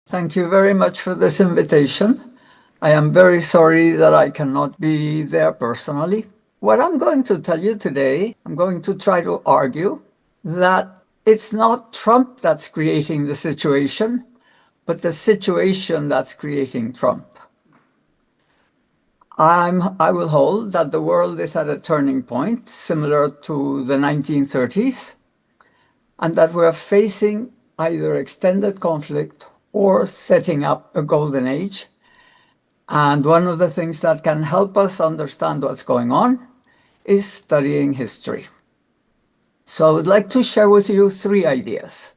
Thank you very much for this invitation. I am very sorry that I cannot be there personally. What I'm going to tell you today, I'm going to try to argue that it's not Trump that's creating the situation, but the situation that's creating Trump. I will hold that the world is at a turning point similar to the 1930s, and that we're facing either extended conflict or setting up a golden age. And one of the things that can help us understand what's going on is studying history. So I would like to share with you three ideas.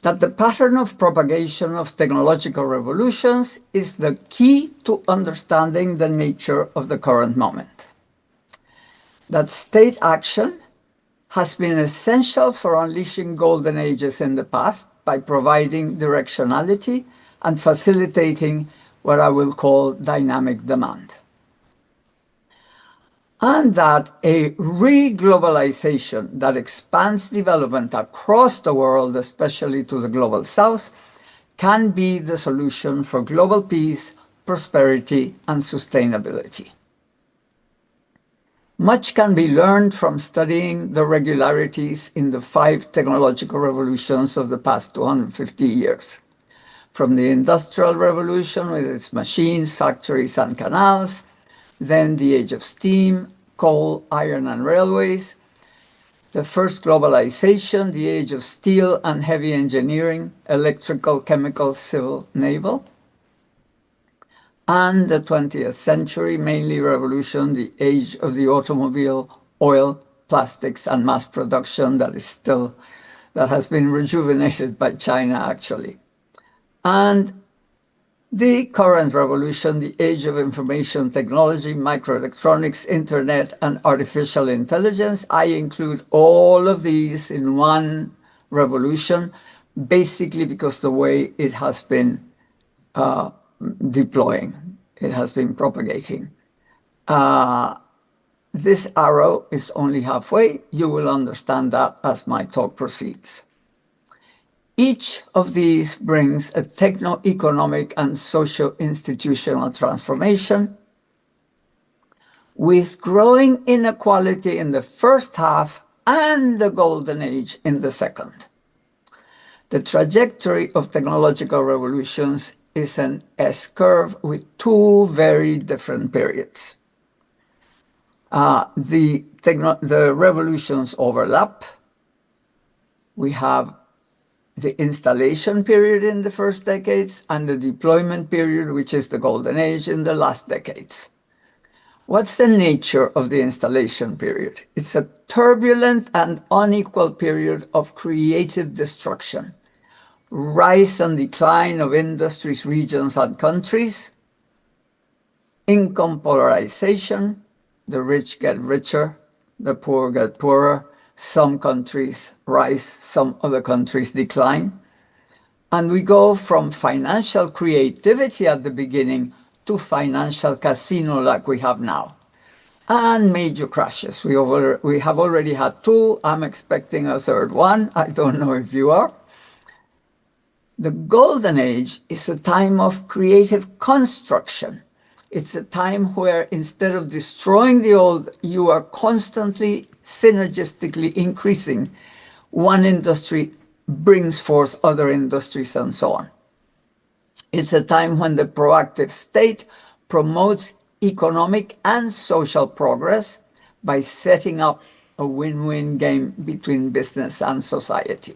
That the pattern of propagation of technological revolutions is the key to understanding the nature of the current moment. That state action has been essential for unleashing golden ages in the past by providing directionality and facilitating what I will call dynamic demand. And that a reglobalization that expands development across the world, especially to the global south, can be the solution for global peace, prosperity, and sustainability. Much can be learned from studying the regularities in the 5 technological revolutions of the past 250 years. From the Industrial Revolution with its machines, factories, and canals, then the age of steam, coal, iron, and railways, the first globalization, the age of steel and heavy engineering, electrical, chemical, civil, naval, and the 20th century, mainly revolution, the age of the automobile, oil, plastics, and mass production that has been rejuvenated by China, actually. And the current revolution, the age of information technology, microelectronics, internet, and artificial intelligence. I include all of these in one revolution, basically because the way it has been deploying, it has been propagating. This arrow is only halfway. You will understand that as my talk proceeds. Each of these brings a techno-economic and socio-institutional transformation with growing inequality in the first half and the golden age in the second. The trajectory of technological revolutions is an S-curve with 2 very different periods. The revolutions overlap. We have the installation period in the first decades and the deployment period, which is the golden age, in the last decades. What's the nature of the installation period? It's a turbulent and unequal period of creative destruction, rise and decline of industries, regions, and countries, income polarization, the rich get richer, the poor get poorer, some countries rise, some other countries decline. And we go from financial creativity at the beginning to financial casino like we have now. And major crashes. We have already had 2. I'm expecting a third one. I don't know if you are. The golden age is a time of creative construction. It's a time where instead of destroying the old, you are constantly synergistically increasing. One industry brings forth other industries and so on. It's a time when the proactive state promotes economic and social progress by setting up a win-win game between business and society.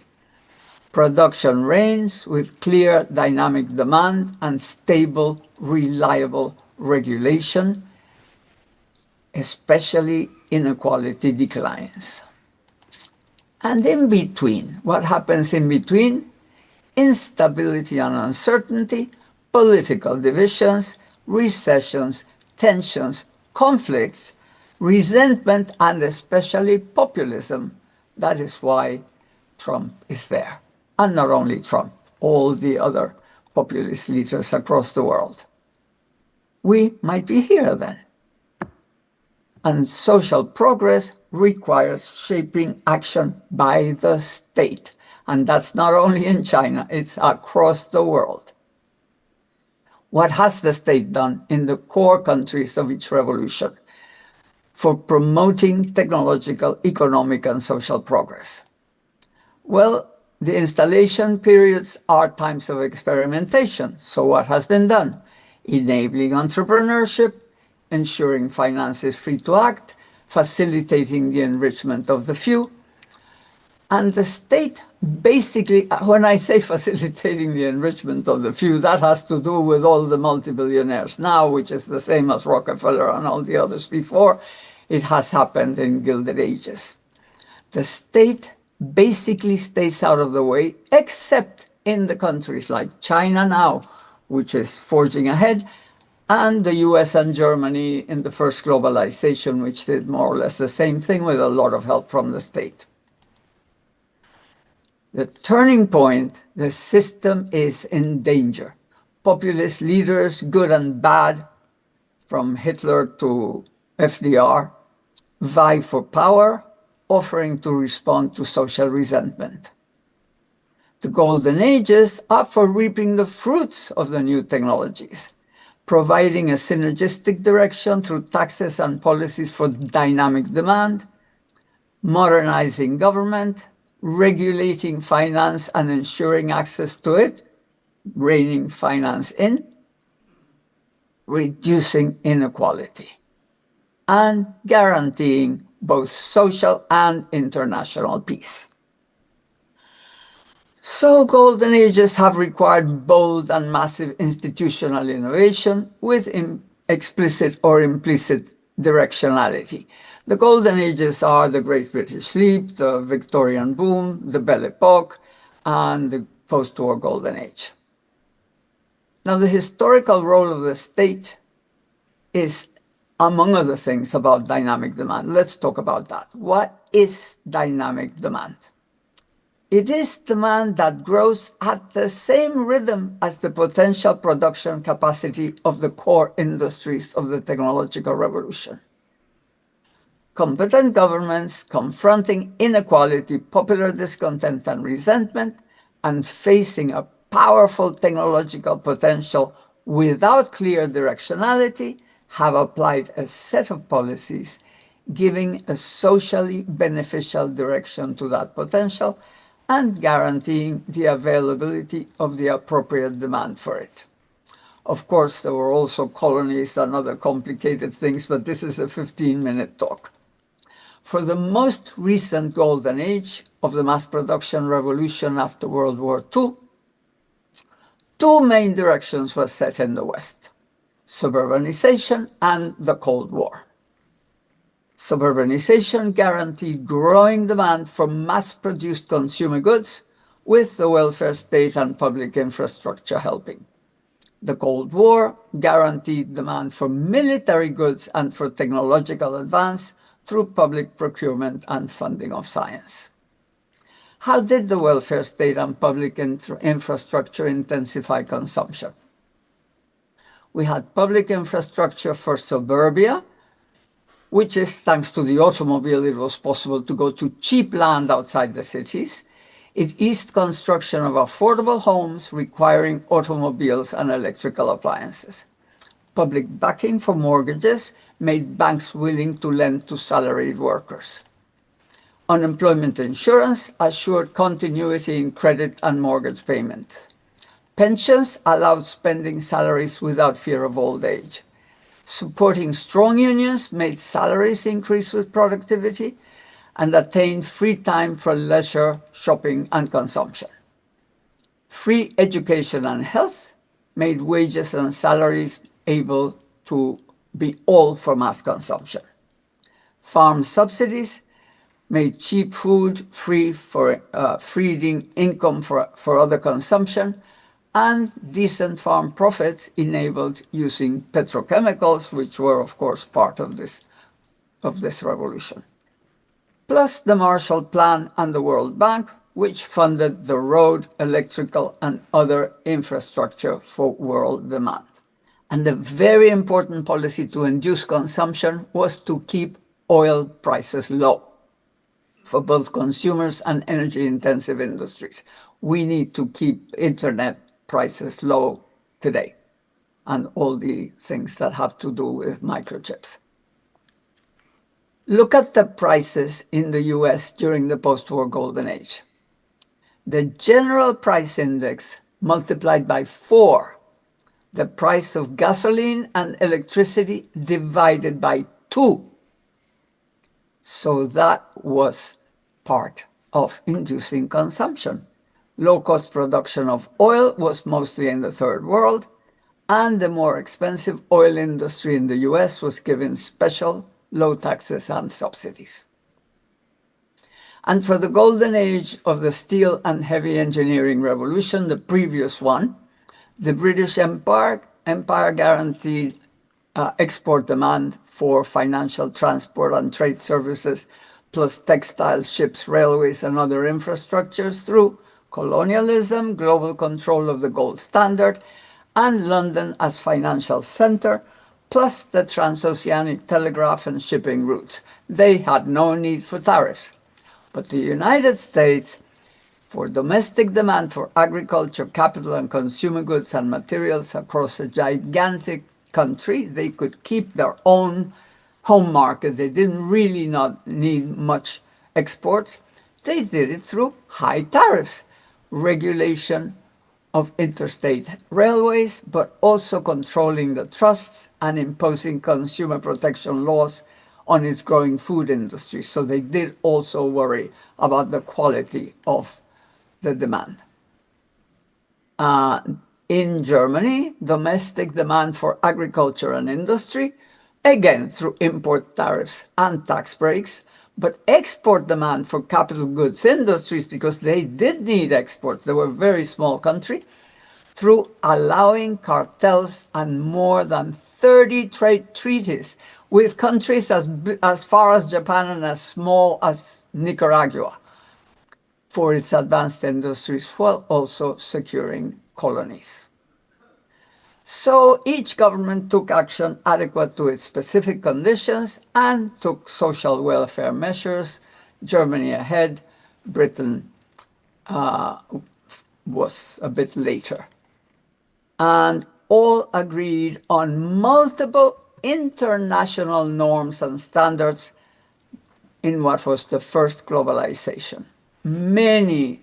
Production reigns with clear dynamic demand and stable, reliable regulation, especially inequality declines. And in between, what happens in between? Instability and uncertainty, political divisions, recessions, tensions, conflicts, resentment, and especially populism. That is why Trump is there. And not only Trump, all the other populist leaders across the world. We might be here then. And social progress requires shaping action by the state. And that's not only in China, it's across the world. What has the state done in the core countries of each revolution for promoting technological, economic, and social progress? Well, the installation periods are times of experimentation. So what has been done? Enabling entrepreneurship, ensuring finance is free to act, facilitating the enrichment of the few. And the state basically, when I say facilitating the enrichment of the few, that has to do with all the multi-billionaires now, which is the same as Rockefeller and all the others before. It has happened in Gilded Ages. The state basically stays out of the way, except in the countries like China now, which is forging ahead, and the US and Germany in the first globalization, which did more or less the same thing with a lot of help from the state. The turning point, the system is in danger. Populist leaders, good and bad, from Hitler to FDR, vie for power, offering to respond to social resentment. The golden ages are for reaping the fruits of the new technologies, providing a synergistic direction through taxes and policies for dynamic demand, modernizing government, regulating finance and ensuring access to it, reining finance in, reducing inequality, and guaranteeing both social and international peace. So golden ages have required bold and massive institutional innovation with explicit or implicit directionality. The golden ages are the Great British Sleep, the Victorian boom, the Belle Epoque, and the post-war golden age. Now, the historical role of the state is, among other things, about dynamic demand. Let's talk about that. What is dynamic demand? It is demand that grows at the same rhythm as the potential production capacity of the core industries of the technological revolution. Competent governments confronting inequality, popular discontent, and resentment, and facing a powerful technological potential without clear directionality, have applied a set of policies giving a socially beneficial direction to that potential and guaranteeing the availability of the appropriate demand for it. Of course, there were also colonies and other complicated things, but this is a 15-minute talk. For the most recent golden age of the mass production revolution after World War II, two main directions were set in the West: suburbanization and the Cold War. Suburbanization guaranteed growing demand for mass-produced consumer goods, with the welfare state and public infrastructure helping. The Cold War guaranteed demand for military goods and for technological advance through public procurement and funding of science. How did the welfare state and public infrastructure intensify consumption? We had public infrastructure for suburbia, which is, thanks to the automobile, it was possible to go to cheap land outside the cities. It eased construction of affordable homes requiring automobiles and electrical appliances. Public backing for mortgages made banks willing to lend to salaried workers. Unemployment insurance assured continuity in credit and mortgage payments. Pensions allowed spending salaries without fear of old age. Supporting strong unions made salaries increase with productivity and attained free time for leisure, shopping, and consumption. Free education and health made wages and salaries able to be all for mass consumption. Farm subsidies made cheap food free for freeing income for other consumption, and decent farm profits enabled using petrochemicals, which were, of course, part of this revolution. Plus the Marshall Plan and the World Bank, which funded the road, electrical, and other infrastructure for world demand. And the very important policy to induce consumption was to keep oil prices low. for both consumers and energy-intensive industries. We need to keep internet prices low today and all the things that have to do with microchips. Look at the prices in the US during the post-war golden age. The general price index multiplied by 4 the price of gasoline and electricity divided by 2. So that was part of inducing consumption. Low-cost production of oil was mostly in the third world, and the more expensive oil industry in the US was given special low taxes and subsidies. And for the golden age of the steel and heavy engineering revolution, the previous one, the British Empire guaranteed export demand for financial, transport, and trade services, plus textiles, ships, railways, and other infrastructures through colonialism, global control of the gold standard, and London as financial center, plus the transoceanic telegraph and shipping routes. They had no need for tariffs. But the United States, for domestic demand for agriculture, capital, and consumer goods and materials across a gigantic country, they could keep their own home market. They didn't really not need much exports. They did it through high tariffs, regulation of interstate railways, but also controlling the trusts and imposing consumer protection laws on its growing food industry. So they did also worry about the quality of the demand. In Germany, domestic demand for agriculture and industry, again through import tariffs and tax breaks, but export demand for capital goods industries, because they did need exports. They were a very small country, through allowing cartels and more than 30 trade treaties with countries as far as Japan and as small as Nicaragua for its advanced industries, while also securing colonies. So each government took action adequate to its specific conditions and took social welfare measures. Germany ahead, Britain was a bit later. And all agreed on multiple international norms and standards in what was the first globalization. Many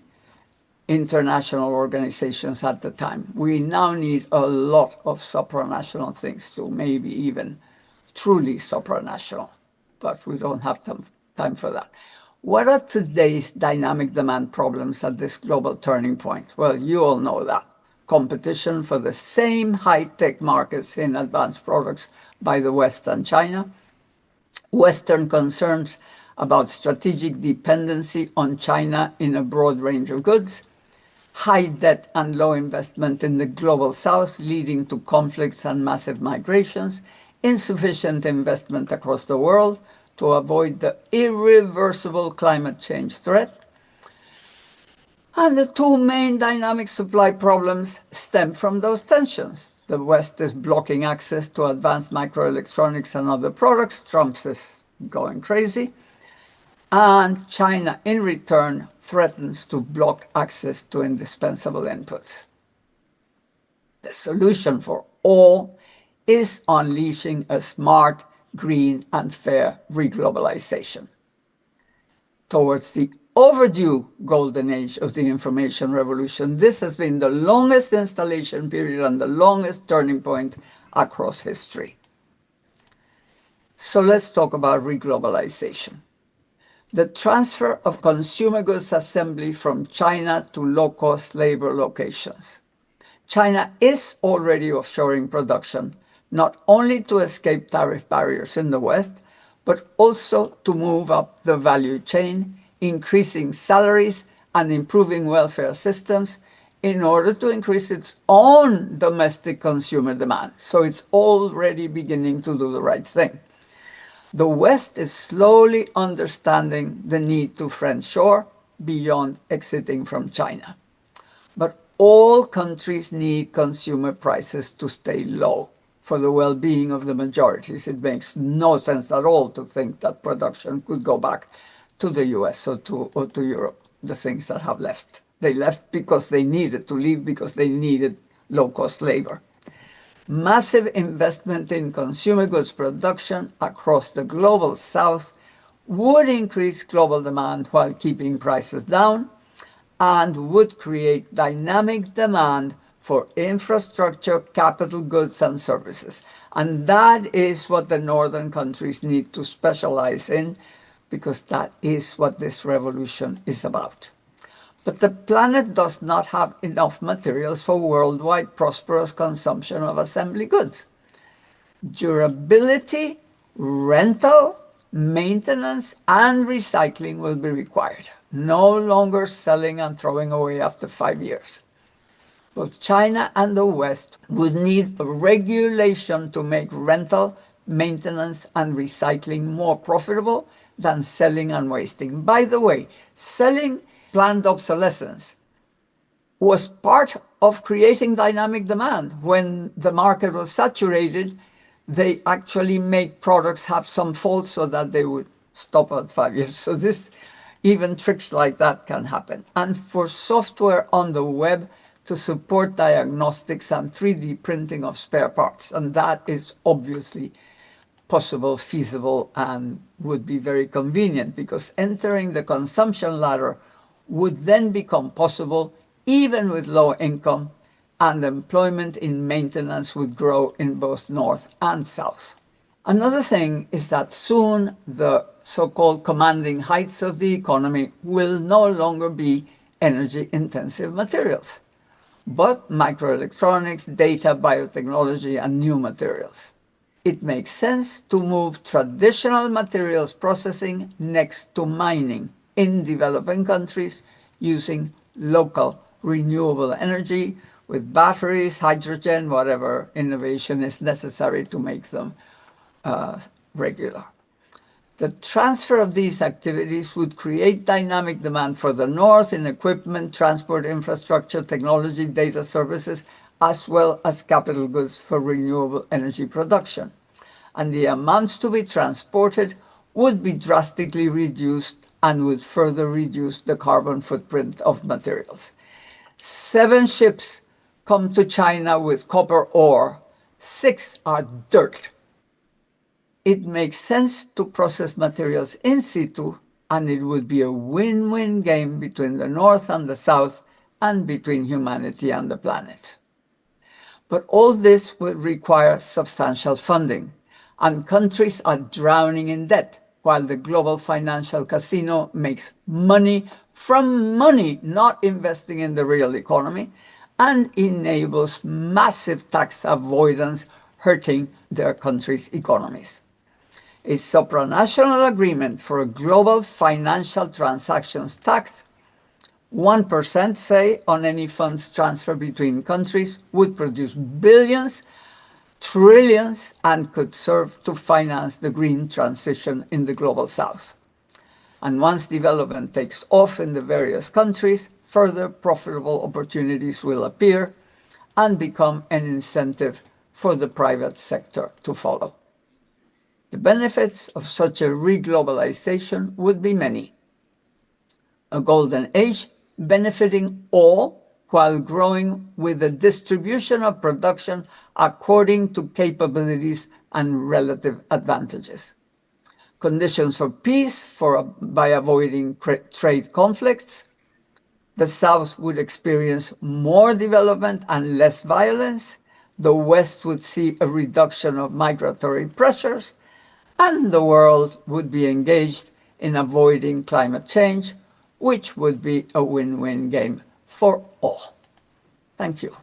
international organizations at the time. We now need a lot of supranational things too, maybe even truly supranational, but we don't have time for that. What are today's dynamic demand problems at this global turning point? Well, you all know that. Competition for the same high-tech markets in advanced products by the West and China, Western concerns about strategic dependency on China in a broad range of goods, high debt and low investment in the global South leading to conflicts and massive migrations, insufficient investment across the world to avoid the irreversible climate change threat. And the two main dynamic supply problems stem from those tensions. The West is blocking access to advanced microelectronics and other products. Trump is going crazy. And China, in return, threatens to block access to indispensable inputs. The solution for all is unleashing a smart, green, and fair reglobalization towards the overdue golden age of the information revolution. This has been the longest installation period and the longest turning point across history. So let's talk about reglobalization. The transfer of consumer goods assembly from China to low-cost labor locations. China is already offshoring production, not only to escape tariff barriers in the West, but also to move up the value chain, increasing salaries and improving welfare systems in order to increase its own domestic consumer demand. So it's already beginning to do the right thing. The West is slowly understanding the need to friendshore beyond exiting from China. But all countries need consumer prices to stay low for the well-being of the majorities. It makes no sense at all to think that production could go back to the US or to Europe, the things that have left. They left because they needed to leave, because they needed low-cost labor. Massive investment in consumer goods production across the global south would increase global demand while keeping prices down and would create dynamic demand for infrastructure, capital goods, and services. And that is what the northern countries need to specialize in, because that is what this revolution is about. But the planet does not have enough materials for worldwide prosperous consumption of assembly goods. Durability, rental, maintenance, and recycling will be required. No longer selling and throwing away after 5 years. Both China and the West would need regulation to make rental, maintenance, and recycling more profitable than selling and wasting. By the way, selling planned obsolescence was part of creating dynamic demand. When the market was saturated, they actually made products have some faults so that they would stop at 5 years. So even tricks like that can happen. And for software on the web to support diagnostics and 3D printing of spare parts. And that is obviously possible, feasible, and would be very convenient, because entering the consumption ladder would then become possible even with low income, and employment in maintenance would grow in both North and South. Another thing is that soon the so-called commanding heights of the economy will no longer be energy-intensive materials, but microelectronics, data, biotechnology, and new materials. It makes sense to move traditional materials processing next to mining in developing countries using local renewable energy with batteries, hydrogen, whatever innovation is necessary to make them regular. The transfer of these activities would create dynamic demand for the North in equipment, transport, infrastructure, technology, data services, as well as capital goods for renewable energy production. And the amounts to be transported would be drastically reduced and would further reduce the carbon footprint of materials. 7 ships come to China with copper ore, 6 are dirt. It makes sense to process materials in situ, and it would be a win-win game between the North and the South, and between humanity and the planet. But all this will require substantial funding, and countries are drowning in debt, while the global financial casino makes money from money not investing in the real economy, and enables massive tax avoidance, hurting their countries' economies. A supranational agreement for a global financial transactions tax, 1% say, on any funds transferred between countries, would produce billions, trillions, and could serve to finance the green transition in the global south. And once development takes off in the various countries, further profitable opportunities will appear and become an incentive for the private sector to follow. The benefits of such a reglobalization would be many. A golden age benefiting all while growing with the distribution of production according to capabilities and relative advantages. Conditions for peace by avoiding trade conflicts. The South would experience more development and less violence. The West would see a reduction of migratory pressures, and the world would be engaged in avoiding climate change, which would be a win-win game for all. Thank you.